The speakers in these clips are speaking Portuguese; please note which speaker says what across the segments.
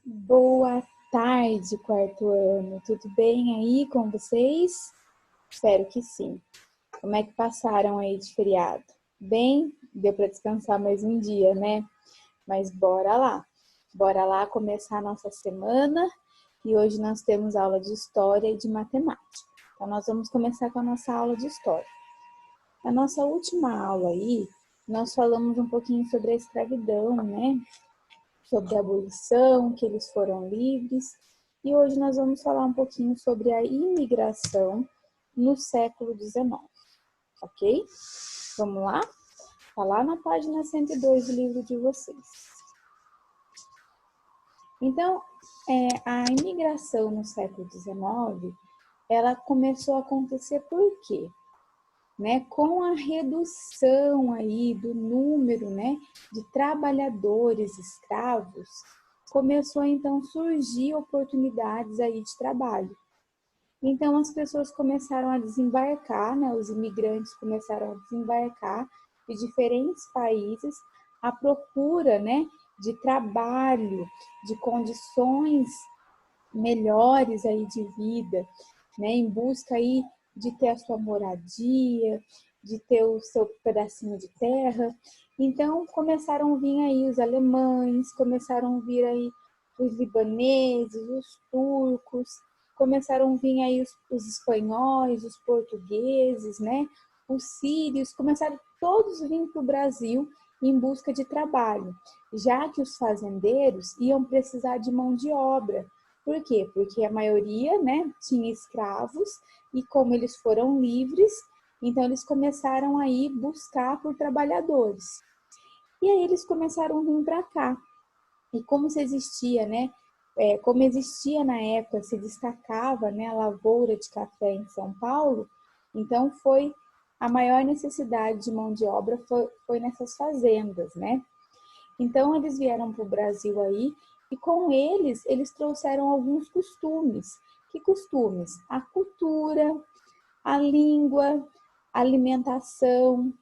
Speaker 1: Boa tarde, quarto ano. Tudo bem aí com vocês? Espero que sim. Como é que passaram aí de feriado? Bem, deu para descansar mais um dia, né? Mas bora lá. Bora lá começar a nossa semana e hoje nós temos aula de história e de matemática. Então nós vamos começar com a nossa aula de história. Na nossa última aula aí, nós falamos um pouquinho sobre a escravidão, né? Sobre a abolição, que eles foram livres. E hoje nós vamos falar um pouquinho sobre a imigração no século XIX, ok? Vamos lá? Está lá na página 102 do livro de vocês. Então, a imigração no século XIX, ela começou a acontecer por quê? Com a redução aí do número, de trabalhadores escravos, começou então a surgir oportunidades aí de trabalho. Então as pessoas começaram a desembarcar, os imigrantes começaram a desembarcar de diferentes países à procura, de trabalho, de condições melhores aí de vida, em busca aí de ter a sua moradia, de ter o seu pedacinho de terra. Então começaram a vir aí os alemães, começaram a vir aí os libaneses, os turcos, começaram a vir aí os espanhóis, os portugueses, os sírios, começaram todos a vir para o Brasil em busca de trabalho, já que os fazendeiros iam precisar de mão de obra. Por quê? Porque a maioria, tinha escravos e como eles foram livres, então eles começaram a ir buscar por trabalhadores. E aí eles começaram a vir para cá. E como se existia, como existia na época, se destacava, a lavoura de café em São Paulo, então foi a maior necessidade de mão de obra foi nessas fazendas, Então eles vieram para o Brasil aí e com eles trouxeram alguns costumes. Que costumes? A cultura, a língua, a alimentação,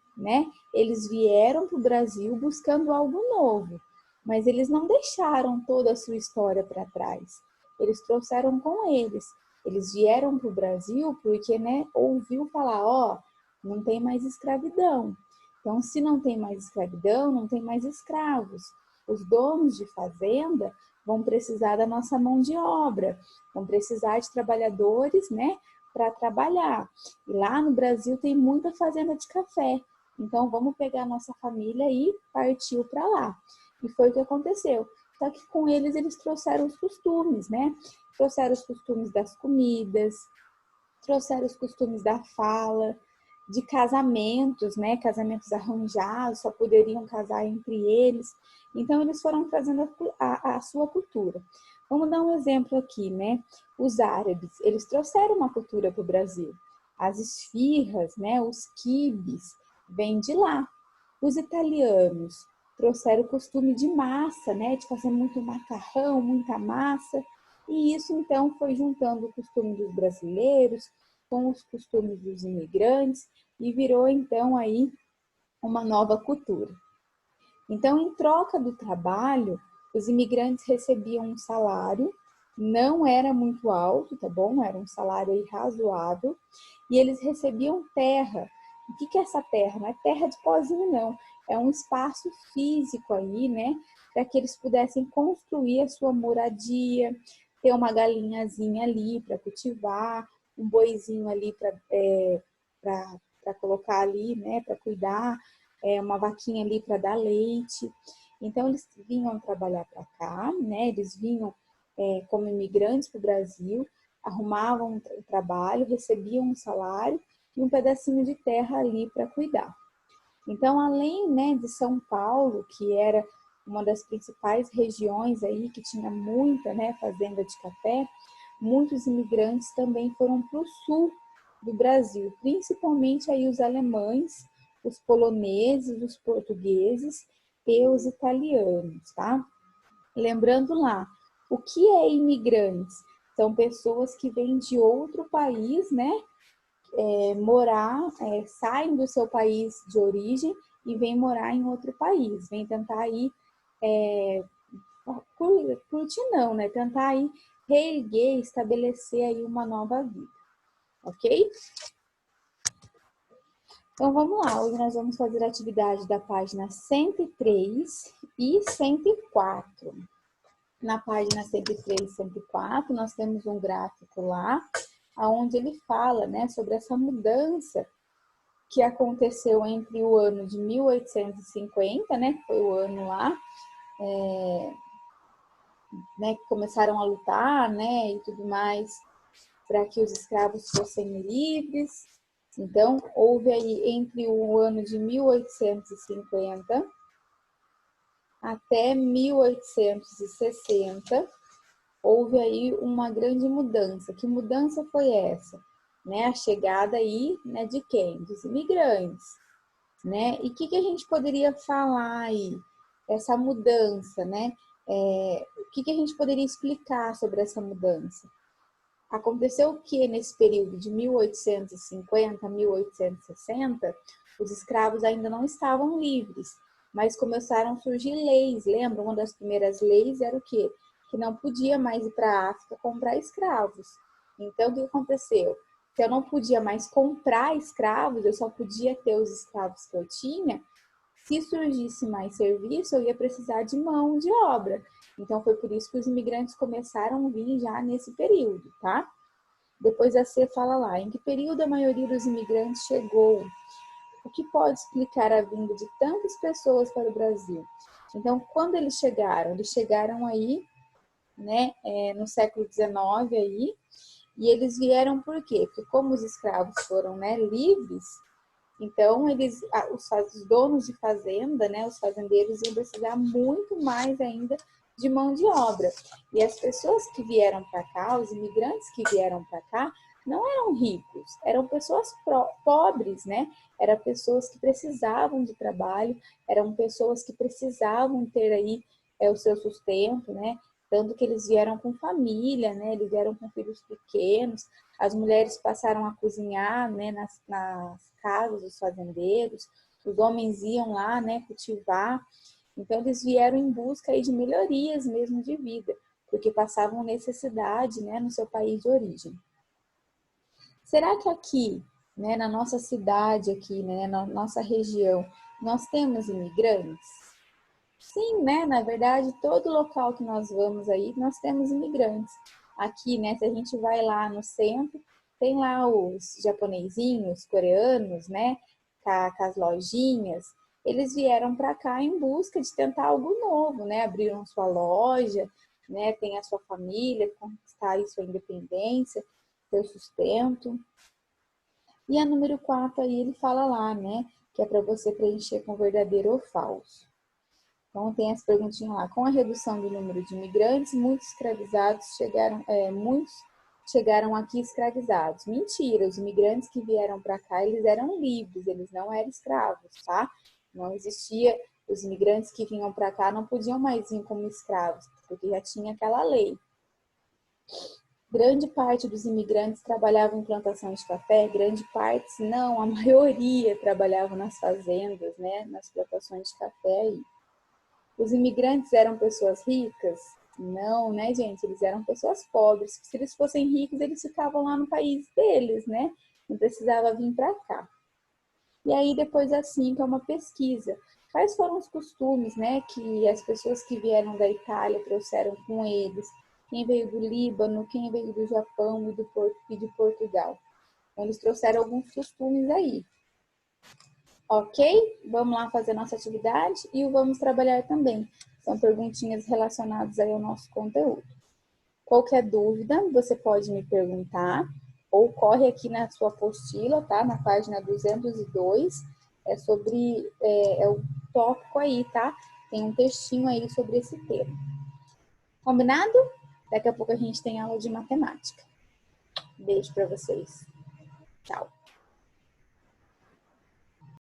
Speaker 1: Eles vieram para o Brasil buscando algo novo, mas eles não deixaram toda a sua história para trás. Eles trouxeram com eles. Eles vieram para o Brasil porque, ouviu falar, não tem mais escravidão. Então, se não tem mais escravidão, não tem mais escravos. Os donos de fazenda vão precisar da nossa mão de obra, vão precisar de trabalhadores, para trabalhar. E lá no Brasil tem muita fazenda de café. Então, vamos pegar a nossa família e partiu para lá. E foi o que aconteceu. Só que com eles trouxeram os costumes, Trouxeram os costumes das comidas, trouxeram os costumes da fala, de casamentos, casamentos arranjados, só poderiam casar entre eles. Então, eles foram trazendo a sua cultura. Vamos dar um exemplo aqui, Os árabes, eles trouxeram uma cultura para o Brasil. As esfirras, os quibes, vêm de lá. Os italianos trouxeram o costume de massa, de fazer muito macarrão, muita massa. E isso, então, foi juntando o costume dos brasileiros com os costumes dos imigrantes e virou, então, aí uma nova cultura. Então, em troca do trabalho, os imigrantes recebiam um salário, não era muito alto, tá bom? Era um salário aí razoável, e eles recebiam terra. O que é essa terra? Não é terra de pozinho, não. É um espaço físico aí, para que eles pudessem construir a sua moradia, ter uma galinhazinha ali para cultivar, um boizinho ali para colocar ali, para cuidar, uma vaquinha ali para dar leite. Então, eles vinham trabalhar para cá, Eles vinham como imigrantes para o Brasil, arrumavam um trabalho, recebiam um salário e um pedacinho de terra ali para cuidar. Então, além de São Paulo, que era uma das principais regiões aí que tinha muita fazenda de café, muitos imigrantes também foram para o sul do Brasil, principalmente aí os alemães, os poloneses, os portugueses e os italianos, tá? Lembrando lá, o que é imigrantes? São pessoas que vêm de outro país, morar, saem do seu país de origem e vêm morar em outro país, vêm tentar ir por curtir não, né? Tentar aí reerguer, estabelecer aí uma nova vida, ok? Então vamos lá, hoje nós vamos fazer a atividade da página 103 e 104. Na página 103 e 104, nós temos um gráfico lá, onde ele fala, né, sobre essa mudança que aconteceu entre o ano de 1850, né, que foi o ano lá, né, que começaram a lutar, né, e tudo mais, para que os escravos fossem livres. Então, houve aí entre o ano de 1850 até 1860, houve aí uma grande mudança. Que mudança foi essa? Né, a chegada aí, né, de quem? Dos imigrantes, né? E o que a gente poderia falar aí? Essa mudança, né? O que a gente poderia explicar sobre essa mudança? Aconteceu o que nesse período de 1850 a 1860? Os escravos ainda não estavam livres, mas começaram a surgir leis. Lembra? Uma das primeiras leis era o quê? Que não podia mais ir para a África comprar escravos. Então, o que aconteceu? Se eu não podia mais comprar escravos, eu só podia ter os escravos que eu tinha. Se surgisse mais serviço, eu ia precisar de mão de obra. Então, foi por isso que os imigrantes começaram a vir já nesse período, tá? Depois a C fala lá, em que período a maioria dos imigrantes chegou? O que pode explicar a vinda de tantas pessoas para o Brasil? Então, quando eles chegaram aí, né, no século XIX aí, e eles vieram por quê? Porque como os escravos foram, né, livres, então os donos de fazenda, né, os fazendeiros iam precisar muito mais ainda de mão de obra. E as pessoas que vieram para cá, os imigrantes que vieram para cá, não eram ricos, eram pessoas pobres, né? Eram pessoas que precisavam de trabalho, eram pessoas que precisavam ter aí o seu sustento, né? Tanto que eles vieram com família, né? Eles vieram com filhos pequenos. As mulheres passaram a cozinhar, né? Nas casas dos fazendeiros. Os homens iam lá, né? Cultivar. Então, eles vieram em busca aí de melhorias mesmo de vida, porque passavam necessidade, né? No seu país de origem. Será que aqui, né? Na nossa cidade aqui, né? Na nossa região, nós temos imigrantes? Sim, né? Na verdade, todo local que nós vamos aí, nós temos imigrantes. Aqui, né? Se a gente vai lá no centro, tem lá os japonesinhos, coreanos, né? Com as lojinhas. Eles vieram para cá em busca de tentar algo novo, né? Abriram sua loja, né? Tem a sua família, conquistar aí sua independência, seu sustento. E a número 4 aí, ele fala lá, né? Que é para você preencher com verdadeiro ou falso. Então, tem as perguntinhas lá. Com a redução do número de imigrantes, muitos chegaram aqui escravizados. Mentira, os imigrantes que vieram para cá, eles eram livres, eles não eram escravos, tá? Não existia, os imigrantes que vinham para cá não podiam mais vir como escravos, porque já tinha aquela lei. Grande parte dos imigrantes trabalhavam em plantações de café, grande parte, não, a maioria trabalhava nas fazendas, né? Nas plantações de café aí. Os imigrantes eram pessoas ricas? Não, né, gente? Eles eram pessoas pobres. Se eles fossem ricos, eles ficavam lá no país deles, né? Não precisava vir para cá. E aí, depois assim, que é uma pesquisa. Quais foram os costumes, né, que as pessoas que vieram da Itália trouxeram com eles? Quem veio do Líbano, quem veio do Japão e de Portugal? Então, eles trouxeram alguns costumes aí. Ok? Vamos lá fazer nossa atividade e o vamos trabalhar também. São perguntinhas relacionadas aí ao nosso conteúdo. Qualquer dúvida, você pode me perguntar ou corre aqui na sua apostila, tá? Na página 202, é o tópico aí, tá? Tem um textinho aí sobre esse tema. Combinado? Daqui a pouco a gente tem aula de matemática. Beijo para vocês. Tchau.